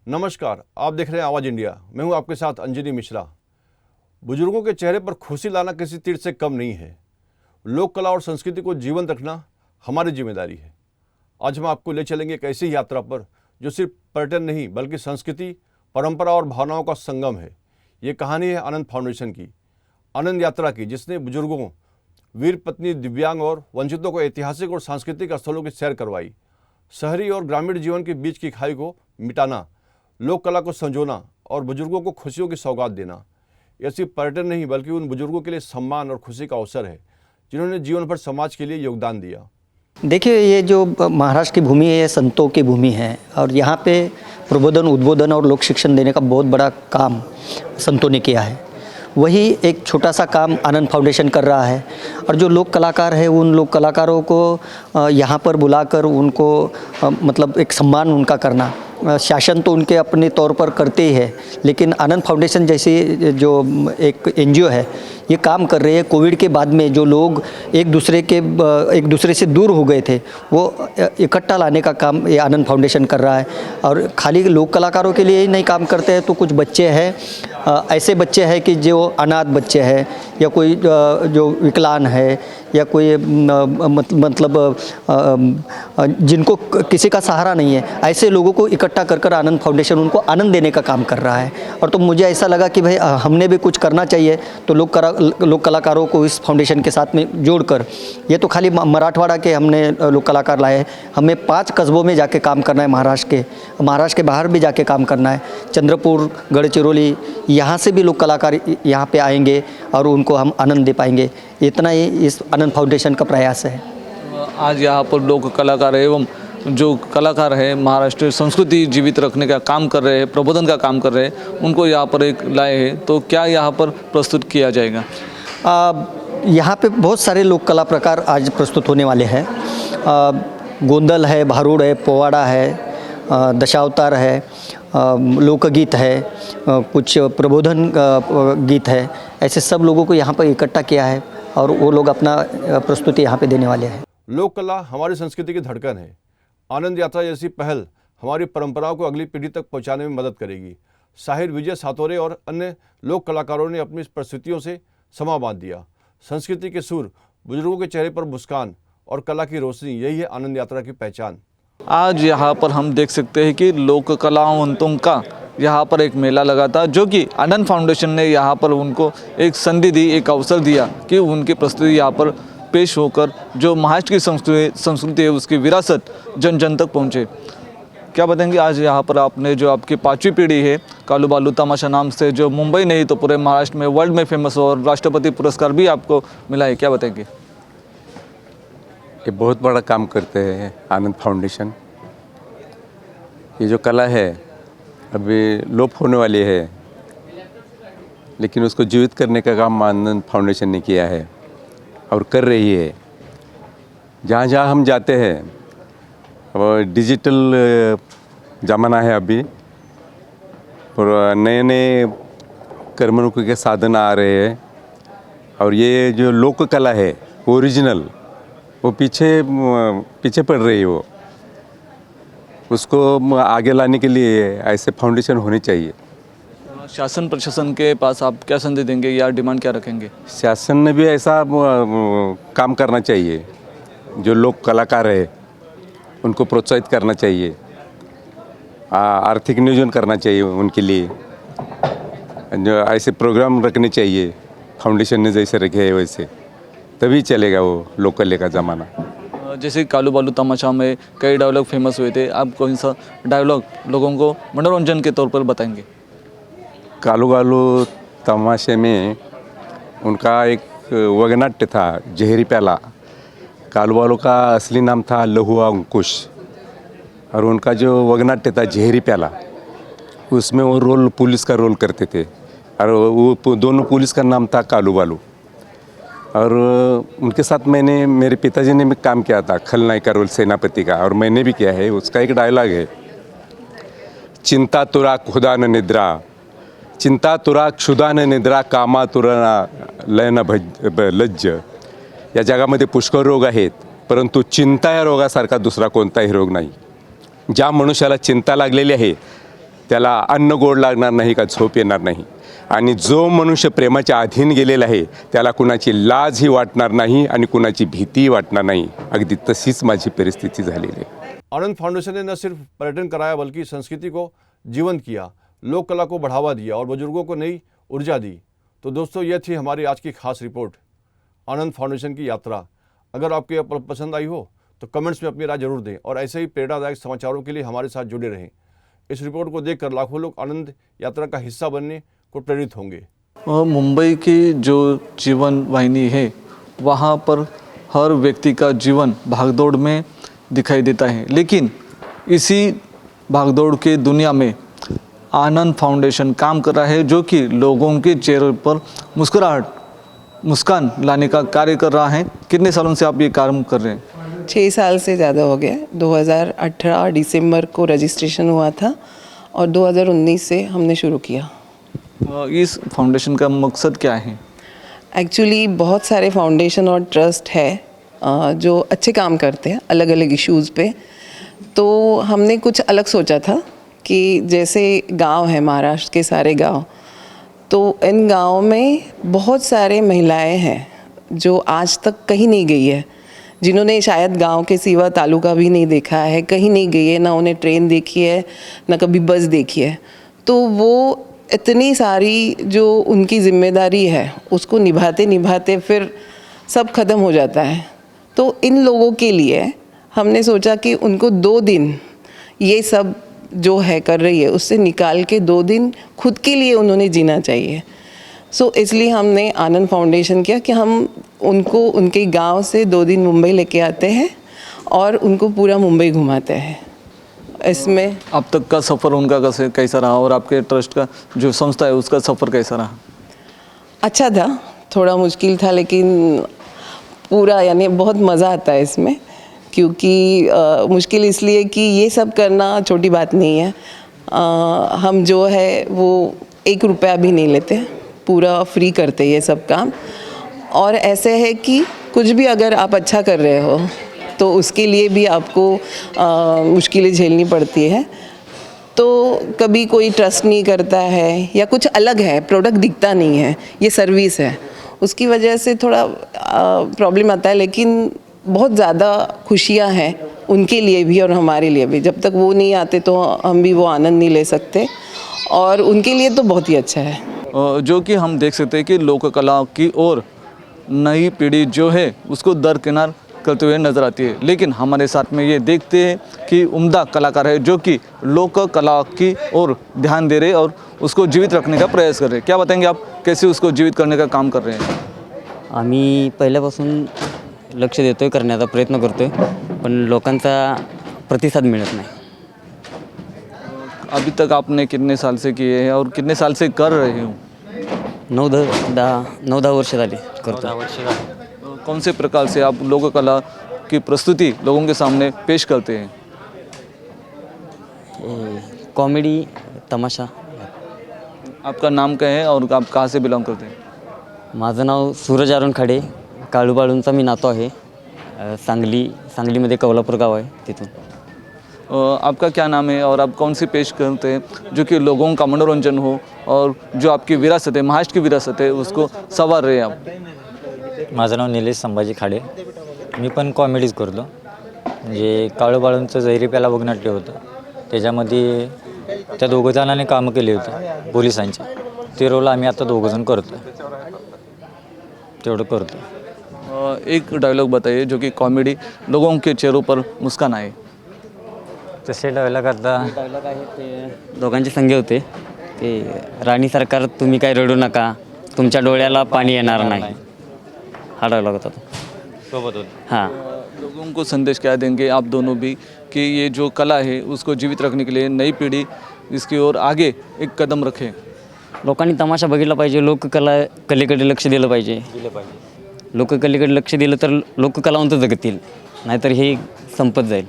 नमस्कार, आप देख रहे हैं आवाज़ इंडिया। मैं हूं आपके साथ अंजनी मिश्रा। बुजुर्गों के चेहरे पर खुशी लाना किसी तीर से कम नहीं है। लोक कला और संस्कृति को जीवंत रखना हमारी जिम्मेदारी है। आज हम आपको ले चलेंगे एक ऐसी यात्रा पर जो सिर्फ पर्यटन नहीं बल्कि संस्कृति, परंपरा और भावनाओं का संगम है। ये कहानी है आनंद फाउंडेशन की, आनंद यात्रा की, जिसने बुजुर्गों, वीर पत्नी, दिव्यांग और वंचितों को ऐतिहासिक और सांस्कृतिक स्थलों की सैर करवाई। शहरी और ग्रामीण जीवन के बीच की खाई को मिटाना, लोक कला को संजोना और बुजुर्गों को खुशियों की सौगात देना, यह सिर्फ पर्यटन नहीं बल्कि उन बुजुर्गों के लिए सम्मान और खुशी का अवसर है जिन्होंने जीवन भर समाज के लिए योगदान दिया। देखिए, ये जो महाराष्ट्र की भूमि है, ये संतों की भूमि है और यहाँ पे प्रबोधन, उद्बोधन और लोक शिक्षण देने का बहुत बड़ा काम संतों ने किया है। वही एक छोटा सा काम आनंद फाउंडेशन कर रहा है। और जो लोक कलाकार है, उन लोक कलाकारों को यहाँ पर बुलाकर उनको मतलब एक सम्मान उनका करना, शासन तो उनके अपने तौर पर करते ही है, लेकिन आनंद फाउंडेशन जैसी जो एक एनजीओ है, ये काम कर रही है। कोविड के बाद में जो लोग एक दूसरे से दूर हो गए थे, वो इकट्ठा लाने का काम ये आनंद फाउंडेशन कर रहा है। और खाली लोक कलाकारों के लिए ही नहीं काम करते हैं, तो कुछ बच्चे हैं, ऐसे बच्चे हैं कि जो अनाथ बच्चे हैं या कोई जो विकलांग है या कोई मतलब जिनको किसी का सहारा नहीं है, ऐसे लोगों को इकट्ठा कर आनंद फाउंडेशन उनको आनंद देने का काम कर रहा है। और तो मुझे ऐसा लगा कि भाई हमने भी कुछ करना चाहिए, तो लोक कलाकारों को इस फाउंडेशन के साथ में जोड़कर, ये तो खाली मराठवाड़ा के हमने लोक कलाकार लाए हैं, हमें 5 कस्बों में जाके काम करना है, महाराष्ट्र के बाहर भी जाके काम करना है। चंद्रपुर, गढ़चिरौली, यहाँ से भी लोक कलाकार यहाँ पे आएंगे और उनको हम आनंद दे पाएंगे। इतना ही इस आनंद फाउंडेशन का प्रयास है। आज यहाँ पर लोक कलाकार एवं जो कलाकार है महाराष्ट्र संस्कृति जीवित रखने का काम कर रहे हैं, प्रबोधन का काम कर रहे हैं, उनको यहाँ पर एक लाए हैं, तो क्या यहाँ पर प्रस्तुत किया जाएगा? यहाँ पे बहुत सारे लोक कला प्रकार आज प्रस्तुत होने वाले हैं। गोंदल है, भारूड है, पोवाड़ा है, दशावतार है, लोकगीत है, कुछ प्रबोधन गीत है। ऐसे सब लोगों को यहाँ पर इकट्ठा किया है और वो लोग अपना प्रस्तुति यहाँ पे देने वाले हैं। लोक कला हमारी संस्कृति की धड़कन है। आनंद यात्रा जैसी पहल हमारी परंपराओं को अगली पीढ़ी तक पहुँचाने में मदद करेगी। साहिर विजय सातोरे और अन्य लोक कलाकारों ने अपनी प्रस्तुतियों से समा बांध दिया। संस्कृति के सुर, बुजुर्गों के चेहरे पर मुस्कान और कला की रोशनी, यही है आनंद यात्रा की पहचान। आज यहाँ पर हम देख सकते हैं कि लोक कलावंतों का यहाँ पर एक मेला लगा था, जो कि आनंद फाउंडेशन ने यहाँ पर उनको एक संधि दी, एक अवसर दिया कि उनकी प्रस्तुति यहाँ पर पेश होकर जो महाराष्ट्र की संस्कृति है, उसकी विरासत जन जन तक पहुँचे। क्या बताएंगे, आज यहाँ पर आपने जो आपकी 5वीं पीढ़ी है कालू बालू तमाशा नाम से, जो मुंबई नहीं तो पूरे महाराष्ट्र में, वर्ल्ड में फेमस और राष्ट्रपति पुरस्कार भी आपको मिला है, क्या बताएंगे? ये बहुत बड़ा काम करते हैं आनंद फाउंडेशन। ये जो कला है अभी लोप होने वाली है, लेकिन उसको जीवित करने का काम आनंद फाउंडेशन ने किया है और कर रही है। जहाँ जहाँ हम जाते हैं, और डिजिटल ज़माना है अभी, और नए नए कर्मणुक के साधन आ रहे हैं, और ये जो लोक कला है ओरिजिनल, वो पीछे पड़ रही है। वो उसको आगे लाने के लिए ऐसे फाउंडेशन होने चाहिए। शासन प्रशासन के पास आप क्या संदेश देंगे या डिमांड क्या रखेंगे? शासन ने भी ऐसा काम करना चाहिए। जो लोक कलाकार है उनको प्रोत्साहित करना चाहिए, आर्थिक नियोजन करना चाहिए उनके लिए, जो ऐसे प्रोग्राम रखने चाहिए फाउंडेशन ने जैसे रखे हैं वैसे, तभी चलेगा वो लोक कला का ज़माना। जैसे कालू बालू तमाशा में कई डायलॉग फेमस हुए थे, आप कौन सा डायलॉग लोगों को मनोरंजन के तौर पर बताएंगे? कालू बालू तमाशे में उनका एक वगनाट्य था, जहरी प्याला। कालू बालू का असली नाम था लहुआ अंकुश, और उनका जो वगनाट्य था जहरी प्याला, उसमें वो रोल पुलिस का रोल करते थे, और वो दोनों पुलिस का नाम था कालू बालू। और उनके साथ मेरे पिताजी ने भी काम किया था, खलनायक का रोल सेनापति का, और मैंने भी किया है। उसका एक डायलॉग है, चिंता तुरा खुदा न निद्रा, चिंता तुरा क्षुधा न निद्रा, कामा तुरा लयन लज्ज। या जगामध्ये पुष्कळ रोग आहेत, परंतु चिंता या रोगासारखा दुसरा कोणताही रोग नाही। ज्या मनुष्याला चिंता लागलेली आहे त्याला अन्न गोड लागणार नाही का झोप येणार नाही. आणि जो मनुष्य प्रेमाच्या अधीन गेलेला आहे त्याला कुणाची लाजही वाटणार नहीं आणि कुणाची भीतीही वाटणार नहीं. अगदी तशीच माझी परिस्थिती झालेली आहे. आनंद फाउंडेशन ने न सिर्फ पर्यटन कराया बल्कि संस्कृति को जीवंत किया, लोक कला को बढ़ावा दिया और बुजुर्गों को नई ऊर्जा दी. तो दोस्तों, यह थी हमारी आज की खास रिपोर्ट, आनंद फाउंडेशन की यात्रा. अगर आपको यह पसंद आई हो तो कमेंट्स में अपनी राय जरूर दें और ऐसे ही प्रेरणादायक समाचारों के लिए हमारे साथ जुड़े रहें. इस रिपोर्ट को देखकर लाखों लोग आनंद यात्रा का हिस्सा बनने को प्रेरित होंगे. मुंबई की जो जीवन वाहिनी है वहाँ पर हर व्यक्ति का जीवन भागदौड़ में दिखाई देता है, लेकिन इसी भागदौड़ के दुनिया में आनंद फाउंडेशन काम कर रहा है, जो कि लोगों के चेहरे पर मुस्कान लाने का कार्य कर रहा है. कितने सालों से आप ये काम कर रहे हैं? 6 साल से ज़्यादा हो गया. 2018 दिसंबर को रजिस्ट्रेशन हुआ था और 2019 से हमने शुरू किया. इस फाउंडेशन का मकसद क्या है? एक्चुअली बहुत सारे फाउंडेशन और ट्रस्ट है जो अच्छे काम करते हैं अलग अलग इश्यूज़ पे. तो हमने कुछ अलग सोचा था कि जैसे गांव है, महाराष्ट्र के सारे गांव, तो इन गांवों में बहुत सारे महिलाएं हैं जो आज तक कहीं नहीं गई है, जिन्होंने शायद गांव के सिवा तालुका भी नहीं देखा है, कहीं नहीं गई है, ना उन्हें ट्रेन देखी है, ना कभी बस देखी है. तो वो इतनी सारी जो उनकी जिम्मेदारी है उसको निभाते निभाते फिर सब ख़त्म हो जाता है. तो इन लोगों के लिए हमने सोचा कि उनको 2 दिन ये सब जो है कर रही है उससे निकाल के 2 दिन खुद के लिए उन्होंने जीना चाहिए. सो इसलिए हमने आनंद फाउंडेशन किया कि हम उनको उनके गांव से 2 दिन मुंबई लेके आते हैं और उनको पूरा मुंबई घुमाते हैं. इसमें अब तक का सफ़र उनका कैसा रहा और आपके ट्रस्ट का जो संस्था है उसका सफ़र कैसा रहा? अच्छा था, थोड़ा मुश्किल था, लेकिन पूरा यानी बहुत मज़ा आता है इसमें. क्योंकि मुश्किल इसलिए कि ये सब करना छोटी बात नहीं है. हम जो है वो 1 रुपया भी नहीं लेते, पूरा फ्री करते ये सब काम. और ऐसे है कि कुछ भी अगर आप अच्छा कर रहे हो तो उसके लिए भी आपको मुश्किलें झेलनी पड़ती है. तो कभी कोई ट्रस्ट नहीं करता है या कुछ अलग है, प्रोडक्ट दिखता नहीं है, ये सर्विस है, उसकी वजह से थोड़ा प्रॉब्लम आता है. लेकिन बहुत ज़्यादा खुशियाँ हैं उनके लिए भी और हमारे लिए भी. जब तक वो नहीं आते तो हम भी वो आनंद नहीं ले सकते, और उनके लिए तो बहुत ही अच्छा है. जो कि हम देख सकते हैं कि लोक कला की ओर नई पीढ़ी जो है उसको दरकिनार करते हुए नज़र आती है. लेकिन हमारे साथ में ये देखते हैं कि उम्दा कलाकार है जो कि लोक कला की ओर ध्यान दे रहे और उसको जीवित रखने का प्रयास कर रहे हैं. क्या बताएंगे आप, कैसे उसको जीवित करने का काम कर रहे हैं? आम्ही पहिल्यापासून लक्ष देतोय, करण्याचा प्रयत्न करतोय, पण लोकांचा प्रतिसाद मिळत नाही. अभी तक आपने कितने साल से किए हैं और कितने साल से कर रहे हो? 9-10 वर्ष झाली करतो. कौन से प्रकार से आप लोक कला की प्रस्तुति लोगों के सामने पेश करते हैं? कॉमेडी, तमाशा. आपका नाम क्या है और आप कहाँ से बिलोंग करते हैं? माझं नाव सूरज अरुण खाडे, काळूबाळूंचा मी नातो आहे. सांगलीमध्ये कौलापूर गाव आहे तिथून. आपका क्या नाम है और आप कौन सी पेश करते हैं जो कि लोगों का मनोरंजन हो और जो आपकी विरासत है, महाराष्ट्र की विरासत है, उसको संवार रहे हैं आप? माझं नाव निलेश संभाजी खाडे. मी पण कॉमेडीज करतो. म्हणजे काळूबाळूंचं जैरी प्याला वगनाट्य होतं, त्याच्यामध्ये त्या 2 जणांनी कामं केली होती पोलिसांची. ते रोल आम्ही आता 2 जण करतो, तेवढं करतो. एक डायलॉग बताइए जो कि कॉमेडी लोगों के चेहरों पर मुस्कान आए. तसे डायलॉग आता आहे ते दोघांचे संगे होते. ते राणी सरकार तुम्ही काय रडू नका, तुमच्या डोळ्याला पाणी येणार नाही, हा डायलॉग होता तो. सोबत होते. हां. लोगों को संदेश क्या देंगे आप दोनों भी कि ये जो कला है उसको जीवित रखने के लिए नई पीढ़ी इसकी ओर आगे एक कदम रखे? लोकांनी तमाशा बघितला पाहिजे, लोककलेकडे लक्ष दिलं पाहिजे. लोककलेकडे लक्ष दिलं तर लोककलावंत जगतील, नाहीतर हे संपत जाईल.